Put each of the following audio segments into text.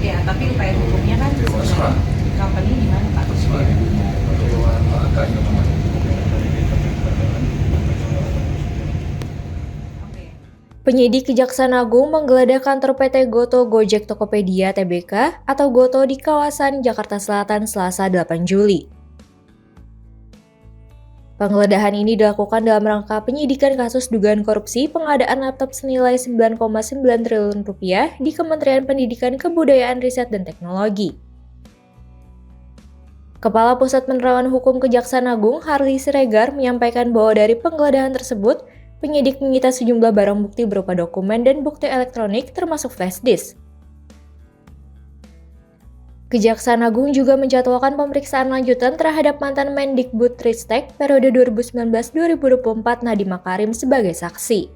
Ya, tapi upaya hukumnya kan sebenarnya company di mana Pak? Oke. Penyidik Kejaksaan Agung menggeledah kantor PT Goto Gojek Tokopedia Tbk atau Goto di kawasan Jakarta Selatan Selasa 8 Juli. Penggeledahan ini dilakukan dalam rangka penyidikan kasus dugaan korupsi pengadaan laptop senilai 9,9 triliun rupiah di Kementerian Pendidikan Kebudayaan Riset dan Teknologi. Kepala Pusat Penerawan Hukum Kejaksaan Agung, Harli Siregar, menyampaikan bahwa dari penggeledahan tersebut, penyidik menyita sejumlah barang bukti berupa dokumen dan bukti elektronik termasuk flash disk. Kejaksaan Agung juga menjadwalkan pemeriksaan lanjutan terhadap mantan Mendikbudristek periode 2019-2024 Nadiem Makarim sebagai saksi.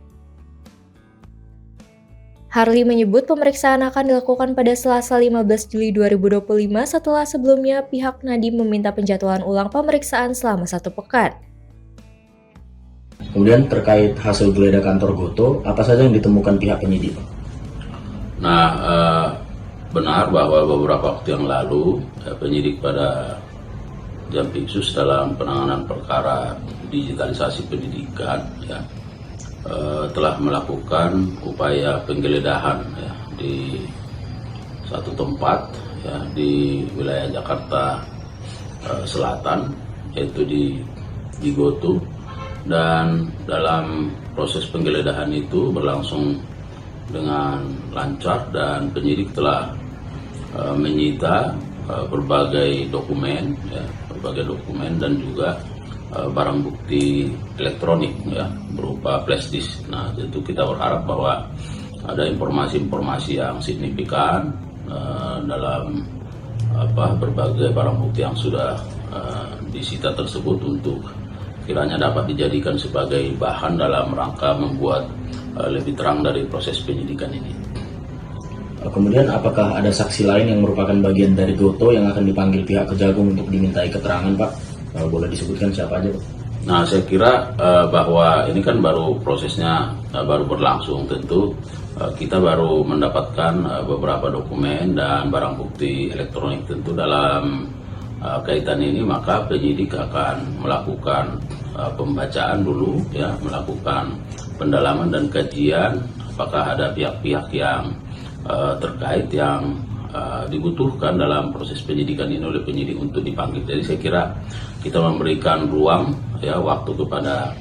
Harli menyebut pemeriksaan akan dilakukan pada Selasa 15 Juli 2025 setelah sebelumnya pihak Nadiem meminta penjadwalan ulang pemeriksaan selama 1 pekan. Kemudian terkait hasil geledah kantor Goto, apa saja yang ditemukan pihak penyidik? Benar bahwa beberapa waktu yang lalu penyidik pada Jampitsus dalam penanganan perkara digitalisasi pendidikan telah melakukan upaya penggeledahan di satu tempat di wilayah Jakarta Selatan, yaitu di Goto, dan dalam proses penggeledahan itu berlangsung dengan lancar dan penyidik telah menyita berbagai dokumen dan juga barang bukti elektronik berupa flash disk. Nah, tentu kita berharap bahwa ada informasi-informasi yang signifikan dalam berbagai barang bukti yang sudah disita tersebut untuk kiranya dapat dijadikan sebagai bahan dalam rangka membuat lebih terang dari proses penyidikan ini. Kemudian apakah ada saksi lain yang merupakan bagian dari Goto yang akan dipanggil pihak Kejagung untuk dimintai keterangan, Pak? Boleh disebutkan siapa aja, Pak? Nah, saya kira bahwa ini kan baru prosesnya baru berlangsung. Tentu kita baru mendapatkan beberapa dokumen dan barang bukti elektronik. Tentu dalam kaitan ini maka penyidik akan melakukan pembacaan dulu, melakukan pendalaman dan kajian apakah ada pihak-pihak yang terkait yang dibutuhkan dalam proses penyidikan ini oleh penyidik untuk dipanggil. Jadi saya kira kita memberikan ruang waktu kepada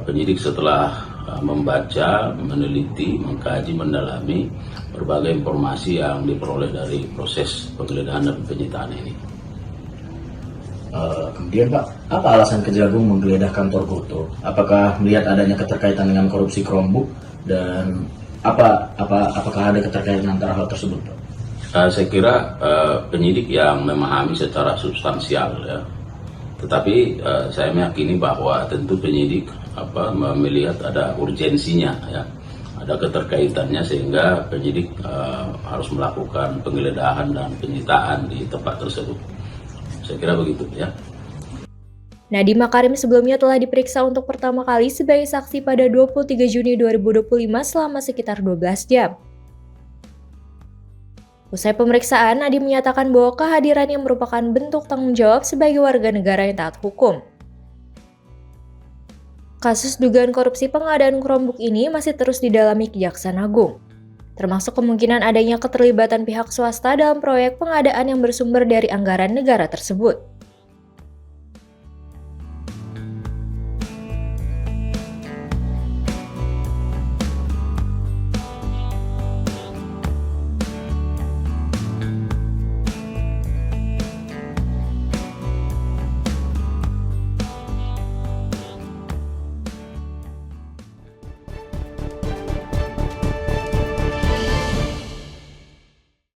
penyidik setelah membaca, meneliti, mengkaji, mendalami berbagai informasi yang diperoleh dari proses penggeledahan dan penyitaan ini. Kemudian Pak, apa alasan Kejagung menggeledah kantor Goto? Apakah melihat adanya keterkaitan dengan korupsi Chromebook dan apakah ada keterkaitan antara hal tersebut, Pak? Saya kira penyidik yang memahami secara substansial, tetapi saya meyakini bahwa tentu penyidik melihat ada urgensinya, ada keterkaitannya sehingga penyidik harus melakukan penggeledahan dan penyitaan di tempat tersebut. Saya kira begitu, ya. Nadiem Makarim sebelumnya telah diperiksa untuk pertama kali sebagai saksi pada 23 Juni 2025 selama sekitar 12 jam. Usai pemeriksaan, Nadiem menyatakan bahwa kehadirannya merupakan bentuk tanggung jawab sebagai warga negara yang taat hukum. Kasus dugaan korupsi pengadaan Chromebook ini masih terus didalami Kejaksaan Agung, termasuk kemungkinan adanya keterlibatan pihak swasta dalam proyek pengadaan yang bersumber dari anggaran negara tersebut.